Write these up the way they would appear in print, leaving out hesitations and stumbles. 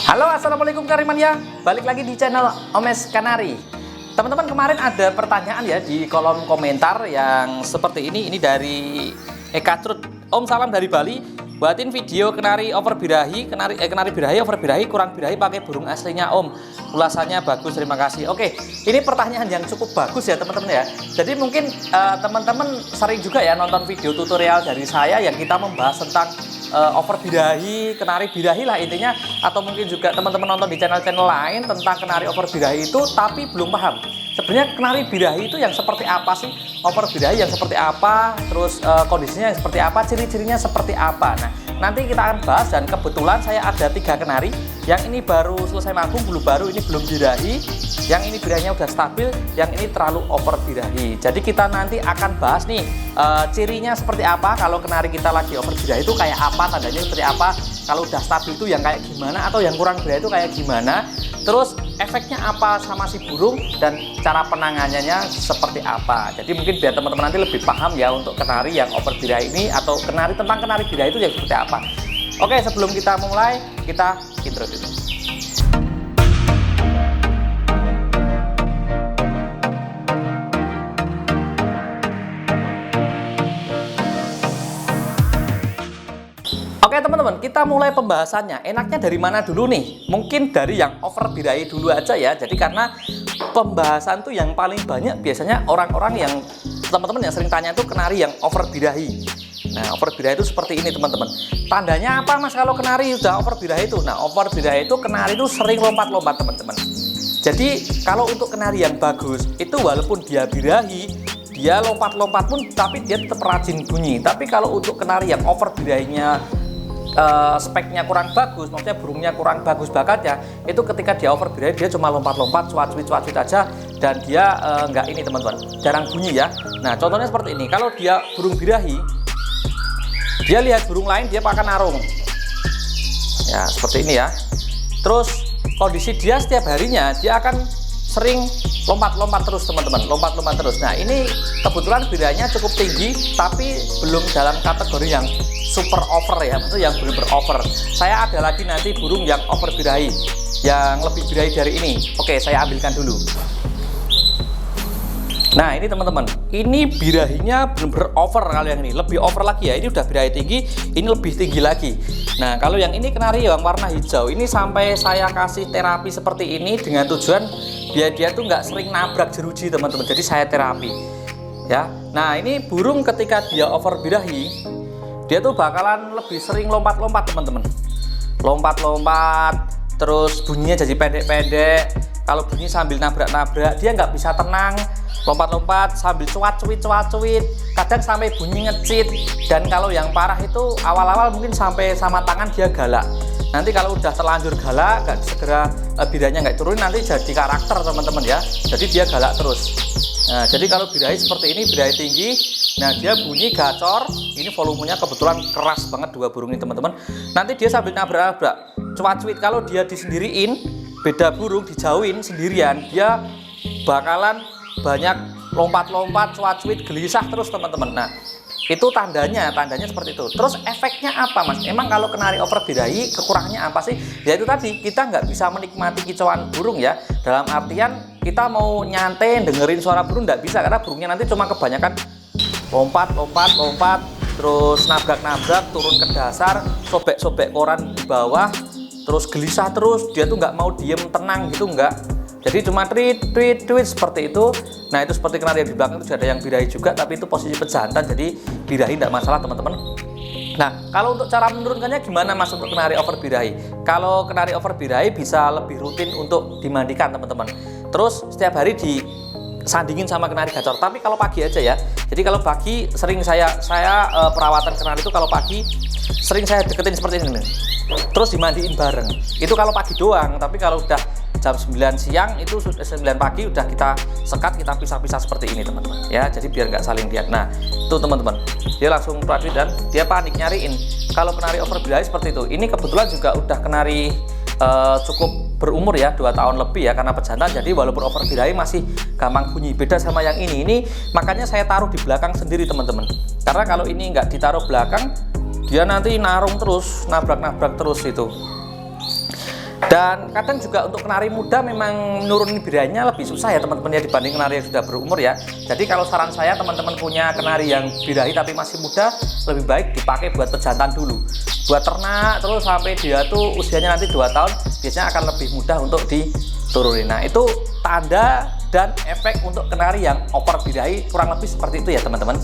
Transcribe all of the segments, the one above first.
Halo, assalamualaikum Karimania. Balik lagi di channel Omes Kanari. Teman-teman, kemarin ada pertanyaan ya di kolom komentar yang seperti ini. Ini dari Eka Trut. Om, salam dari Bali. Buatin video kenari over birahi, kenari birahi over birahi, kurang birahi pakai burung aslinya Om. Ulasannya bagus, terima kasih. Oke, ini pertanyaan yang cukup bagus ya teman-teman ya. Jadi mungkin teman-teman sering juga ya nonton video tutorial dari saya yang kita membahas tentang over birahi, kenari birahi lah intinya, atau mungkin juga teman-teman nonton di channel-channel lain tentang kenari over birahi itu tapi belum paham sebenarnya kenari birahi itu yang seperti apa sih, over birahi yang seperti apa, terus kondisinya yang seperti apa, ciri-cirinya seperti apa. Nah, nanti kita akan bahas, dan kebetulan saya ada 3 kenari. Yang ini baru selesai magung, bulu baru, ini belum birahi. Yang ini birahinya udah stabil, yang ini terlalu over birahi. Jadi kita nanti akan bahas nih cirinya seperti apa kalau kenari kita lagi over birahi itu kayak apa, tandanya seperti apa, kalau udah stabil itu yang kayak gimana, atau yang kurang birahi itu kayak gimana, terus efeknya apa sama si burung, dan cara penanganannya seperti apa. Jadi mungkin biar teman-teman nanti lebih paham ya untuk kenari yang over birahi ini, atau kenari tentang kenari birahi itu yang seperti apa. Oke, sebelum kita mulai, kita intro dulu. Oke teman-teman, kita mulai pembahasannya. Enaknya dari mana dulu nih? Mungkin dari yang over birahi dulu aja ya. Jadi karena pembahasan tuh yang paling banyak biasanya orang-orang yang teman-teman yang sering tanya tuh kenari yang over birahi. Nah, over birahi itu seperti ini teman-teman. Tandanya apa Mas kalau kenari udah over birahi itu? Nah, over birahi itu kenari itu sering lompat-lompat teman-teman. Jadi kalau untuk kenari yang bagus itu walaupun dia birahi, dia lompat-lompat pun tapi dia tetap rajin bunyi. Tapi kalau untuk kenari yang over birahinya speknya kurang bagus, maksudnya burungnya kurang bagus bakatnya, itu ketika dia over birahi dia cuma lompat-lompat, cuat-cuit aja, dan dia nggak ini teman-teman, jarang bunyi ya. Nah contohnya seperti ini, kalau dia burung birahi, dia lihat burung lain dia pakai narung, ya seperti ini ya. Terus kondisi dia setiap harinya dia akan sering lompat-lompat terus teman-teman, lompat-lompat terus. Nah ini kebetulan birahinya cukup tinggi, tapi belum dalam kategori yang super over ya, maksudnya yang benar-benar over. Saya ada lagi nanti burung yang over birahi, yang lebih birahi dari ini. Oke, saya ambilkan dulu. Nah ini teman-teman, ini birahinya benar-benar over. Kalau yang ini lebih over lagi ya, ini udah birahi tinggi, ini lebih tinggi lagi. Nah kalau yang ini kenari yang warna hijau, ini sampai saya kasih terapi seperti ini dengan tujuan biar dia tuh nggak sering nabrak jeruji teman-teman, jadi saya terapi ya. Nah ini burung ketika dia over birahi, dia tuh bakalan lebih sering lompat-lompat teman-teman, lompat-lompat, terus bunyinya jadi pendek-pendek. Kalau bunyi sambil nabrak-nabrak, dia nggak bisa tenang, lompat-lompat sambil cuat-cuit, kadang sampai bunyi ngecit. Dan kalau yang parah itu awal-awal mungkin sampai sama tangan dia galak. Nanti kalau udah terlanjur galak, nggak segera birahinya nggak turunin, nanti jadi karakter teman-teman ya. Jadi dia galak terus. Nah, jadi kalau birahi seperti ini, birahi tinggi, nah dia bunyi gacor. Ini volumenya kebetulan keras banget dua burung ini teman-teman. Nanti dia sambil nabrak-nabrak, cuat-cuit. Kalau dia disendiriin, beda burung dijauhin sendirian, dia bakalan banyak lompat-lompat, cuat-cuit, gelisah terus teman-teman. Nah itu tandanya seperti itu. Terus efeknya apa Mas? Emang kalau kenari over birahi kekurangannya apa sih? Ya itu tadi, kita nggak bisa menikmati kicauan burung ya. Dalam artian kita mau nyantai dengerin suara burung nggak bisa, karena burungnya nanti cuma kebanyakan lompat, terus nabrak-nabrak, turun ke dasar, sobek-sobek koran di bawah, terus gelisah terus, dia tuh nggak mau diem tenang gitu, nggak. Jadi cuma tweet seperti itu. Nah itu seperti kenari yang di belakang itu ada yang birahi juga, tapi itu posisi pejantan, jadi birahi tidak masalah teman-teman. Nah kalau untuk cara menurunkannya gimana Mas untuk kenari over birahi? Kalau kenari over birahi bisa lebih rutin untuk dimandikan teman-teman. Terus setiap hari disandingin sama kenari gacor. Tapi kalau pagi aja ya. Jadi kalau pagi sering saya perawatan kenari itu kalau pagi sering saya deketin seperti ini. Terus dimandiin bareng. Itu kalau pagi doang. Tapi kalau udah jam 9 siang itu 9 pagi udah kita sekat, kita pisah-pisah seperti ini teman-teman ya, jadi biar nggak saling lihat. Nah itu teman-teman, dia langsung prajurit dan dia panik nyariin. Kalau kenari over birahi seperti itu. Ini kebetulan juga udah kenari cukup berumur ya, 2 tahun lebih ya, karena pejantan, jadi walaupun over birahi masih gampang bunyi. Beda sama yang ini makanya saya taruh di belakang sendiri teman-teman, karena kalau ini nggak ditaruh belakang dia nanti narung terus, nabrak-nabrak terus itu. Dan kadang juga untuk kenari muda memang nurunin birahinya lebih susah ya teman-teman ya, dibanding kenari yang sudah berumur ya. Jadi kalau saran saya, teman-teman punya kenari yang birahi tapi masih muda, lebih baik dipakai buat pejantan dulu, buat ternak, terus sampai dia tuh usianya nanti 2 tahun biasanya akan lebih mudah untuk diturunin. Nah itu tanda dan efek untuk kenari yang over birahi, kurang lebih seperti itu ya teman-teman.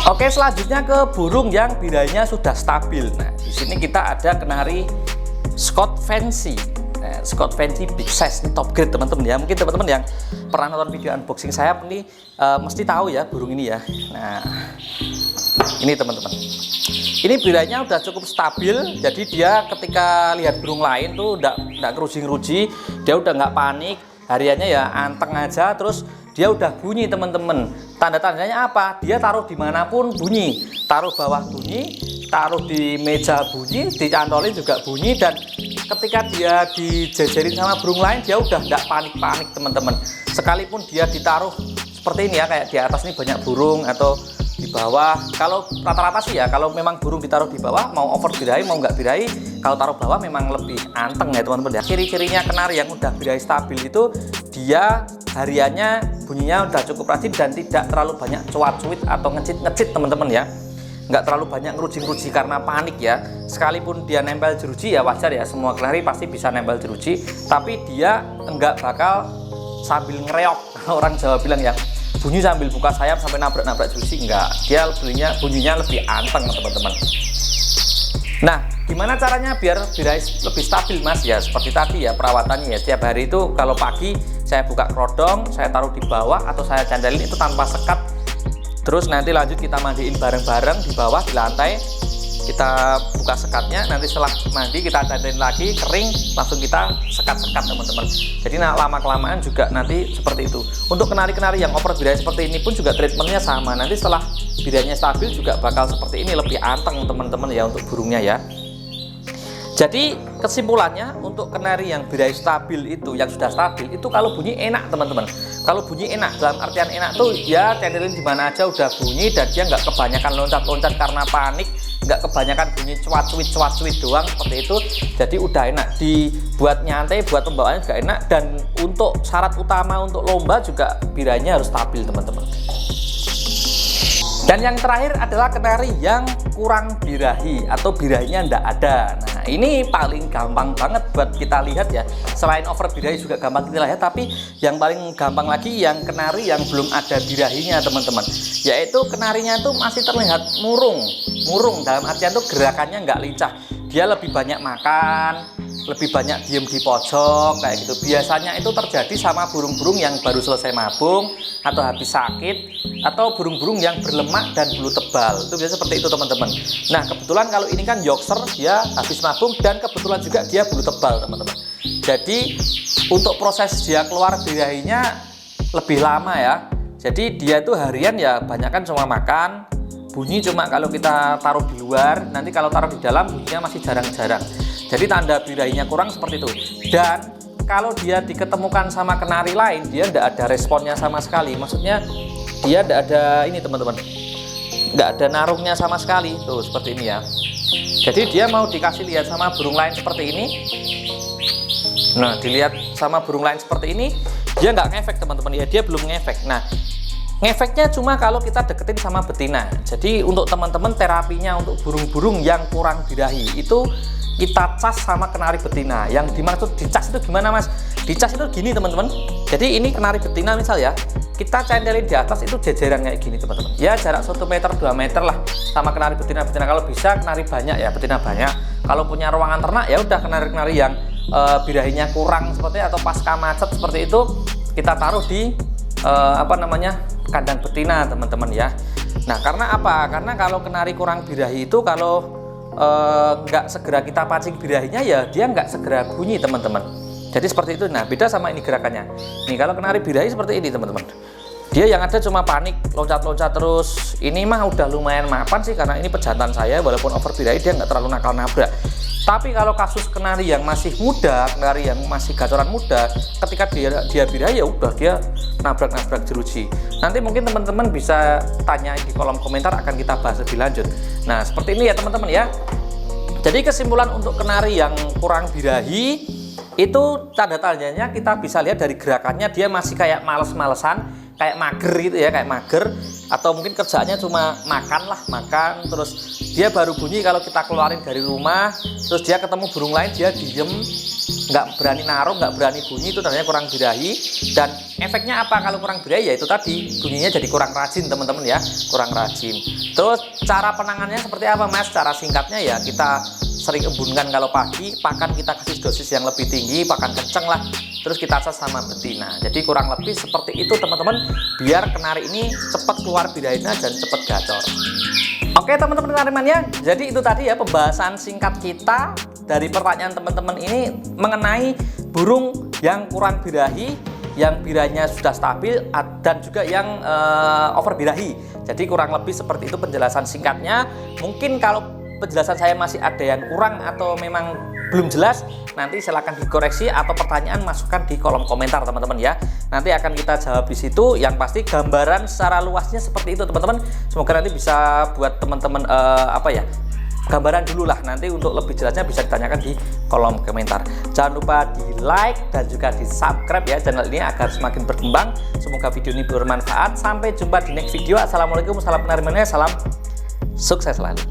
Oke, selanjutnya ke burung yang birahinya sudah stabil. Nah di sini kita ada kenari Scott Fancy. Scott Fancy big size, ini top grade teman-teman ya. Mungkin teman-teman yang pernah nonton video unboxing saya ini mesti tahu ya burung ini ya. Nah ini teman-teman, ini birahinya udah cukup stabil, jadi dia ketika lihat burung lain tuh udah keruji-ngeruji, dia udah nggak panik, hariannya ya anteng aja, terus dia udah bunyi teman-teman. Tanda-tandanya apa? Dia taruh dimanapun bunyi, taruh bawah bunyi, taruh di meja bunyi, dicantolin juga bunyi, dan ketika dia dijejerin sama burung lain dia udah nggak panik-panik teman-teman. Sekalipun dia ditaruh seperti ini ya, kayak di atas ini banyak burung atau di bawah, kalau rata-rata sih ya, kalau memang burung ditaruh di bawah, mau over birahi mau nggak birahi, kalau taruh bawah memang lebih anteng ya teman-teman ya. Ciri-cirinya kenari yang udah birahi stabil itu dia hariannya bunyinya udah cukup rajin dan tidak terlalu banyak cuat-cuit atau ngecit-ngecit teman-teman ya. Nggak terlalu banyak ngeruji-ngeruji karena panik ya. Sekalipun dia nempel jeruji ya wajar ya, semua kenari pasti bisa nempel jeruji, tapi dia nggak bakal sambil ngereok, orang Jawa bilang ya, bunyi sambil buka sayap sampai nabrak-nabrak jeruji, enggak. Dia bunyinya lebih anteng teman-teman. Nah gimana caranya biar birahi lebih stabil mas? Ya seperti tadi ya, perawatannya ya, setiap hari itu kalau pagi saya buka kerodong, saya taruh di bawah atau saya candelin itu tanpa sekat. Terus nanti lanjut kita mandiin bareng-bareng di bawah di lantai, kita buka sekatnya, nanti setelah mandi kita candelin lagi, kering, langsung kita sekat-sekat teman-teman. Jadi lama-kelamaan juga nanti seperti itu. Untuk kenari-kenari yang over birahi seperti ini pun juga treatmentnya sama, nanti setelah birahinya stabil juga bakal seperti ini, lebih anteng teman-teman ya untuk burungnya ya. Jadi kesimpulannya untuk kenari yang birahi stabil itu, yang sudah stabil itu kalau bunyi enak teman-teman. Kalau bunyi enak, dalam artian enak tuh ya candelin di mana aja udah bunyi, dan dia nggak kebanyakan loncat-loncat karena panik, nggak kebanyakan bunyi cuat-cuit doang seperti itu. Jadi udah enak dibuat nyantai, buat pembawaannya juga enak, dan untuk syarat utama untuk lomba juga birahinya harus stabil teman-teman. Dan yang terakhir adalah kenari yang kurang birahi atau birahinya ndak ada. Nah ini paling gampang banget buat kita lihat ya. Selain over birahi juga gampang kita lihat, tapi yang paling gampang lagi yang kenari yang belum ada birahinya teman-teman. Yaitu kenarinya tuh masih terlihat murung dalam artian tuh gerakannya nggak lincah. Dia lebih banyak makan, lebih banyak diem di pojok kayak gitu. Biasanya itu terjadi sama burung-burung yang baru selesai mabung atau habis sakit, atau burung-burung yang berlemak dan bulu tebal. Itu biasa seperti itu teman-teman. Nah kebetulan kalau ini kan Yorkshire, dia habis mabung dan kebetulan juga dia bulu tebal teman-teman. Jadi untuk proses dia keluar birahinya lebih lama ya. Jadi dia tuh harian ya banyak kan cuma makan, bunyi cuma kalau kita taruh di luar, nanti kalau taruh di dalam bunyinya masih jarang-jarang. Jadi tanda birahinya kurang seperti itu. Dan kalau dia diketemukan sama kenari lain, dia tidak ada responnya sama sekali. Maksudnya dia tidak ada ini teman-teman, tidak ada narungnya sama sekali. Tuh seperti ini ya. Jadi dia mau dikasih lihat sama burung lain seperti ini. Nah dilihat sama burung lain seperti ini, dia nggak ngefek teman-teman ya, dia belum ngefek. Nah ngefeknya cuma kalau kita deketin sama betina. Jadi untuk teman-teman terapinya untuk burung-burung yang kurang birahi itu kita cas sama kenari betina. Yang dimaksud dicas itu gimana mas? Dicas itu gini teman-teman. Jadi ini kenari betina misal ya, kita candelin di atas itu jejeran kayak gini teman-teman. Ya jarak 1 meter 2 meter lah sama kenari betina. Kalau bisa kenari banyak ya, betina banyak. Kalau punya ruangan ternak ya udah kenari-kenari yang birahinya kurang seperti atau pasca macet seperti itu kita taruh di kandang betina teman-teman ya. Nah karena apa? Karena kalau kenari kurang birahi itu kalau nggak segera kita pancing birahinya ya dia nggak segera bunyi teman-teman. Jadi seperti itu. Nah beda sama ini gerakannya. Nih kalau kenari birahi seperti ini teman-teman, dia yang ada cuma panik, loncat-loncat terus. Ini mah udah lumayan mapan sih karena ini pejantan saya, walaupun over birahi dia nggak terlalu nakal nabrak. Tapi kalau kasus kenari yang masih muda, kenari yang masih gacoran muda, ketika dia birahi ya udah dia nabrak-nabrak jeruji. Nanti mungkin teman-teman bisa tanya di kolom komentar, akan kita bahas lebih lanjut. Nah seperti ini ya teman-teman ya. Jadi kesimpulan untuk kenari yang kurang birahi Itu tanda tanyanya kita bisa lihat dari gerakannya, dia masih kayak males-malesan, kayak mager gitu ya, kayak mager, atau mungkin kerjaannya cuma makan terus dia baru bunyi kalau kita keluarin dari rumah, terus dia ketemu burung lain dia diem, nggak berani naruh, nggak berani bunyi, itu tandanya kurang birahi. Dan efeknya apa kalau kurang birahi? Ya itu tadi, bunyinya jadi kurang rajin teman-teman ya, kurang rajin. Terus cara penanganannya seperti apa Mas? Cara singkatnya ya kita sering embunkan kalau pagi, pakan kita kasih dosis yang lebih tinggi, pakan kenceng lah, terus kita cas sama betina. Jadi kurang lebih seperti itu teman-teman, biar kenari ini cepat keluar birahinya dan cepat gacor. Oke teman-teman kenarimannya, jadi itu tadi ya pembahasan singkat kita dari pertanyaan teman-teman ini mengenai burung yang kurang birahi, yang birahinya sudah stabil, dan juga yang over birahi. Jadi kurang lebih seperti itu penjelasan singkatnya. Mungkin kalau penjelasan saya masih ada yang kurang atau memang belum jelas, nanti silahkan dikoreksi atau pertanyaan masukkan di kolom komentar teman-teman ya. Nanti akan kita jawab di situ. Yang pasti gambaran secara luasnya seperti itu teman-teman. Semoga nanti bisa buat teman-teman gambaran dulu lah. Nanti untuk lebih jelasnya bisa ditanyakan di kolom komentar. Jangan lupa di like dan juga di subscribe ya channel ini agar semakin berkembang. Semoga video ini bermanfaat. Sampai jumpa di next video. Assalamualaikum, salam penarimannya, salam sukses selalu.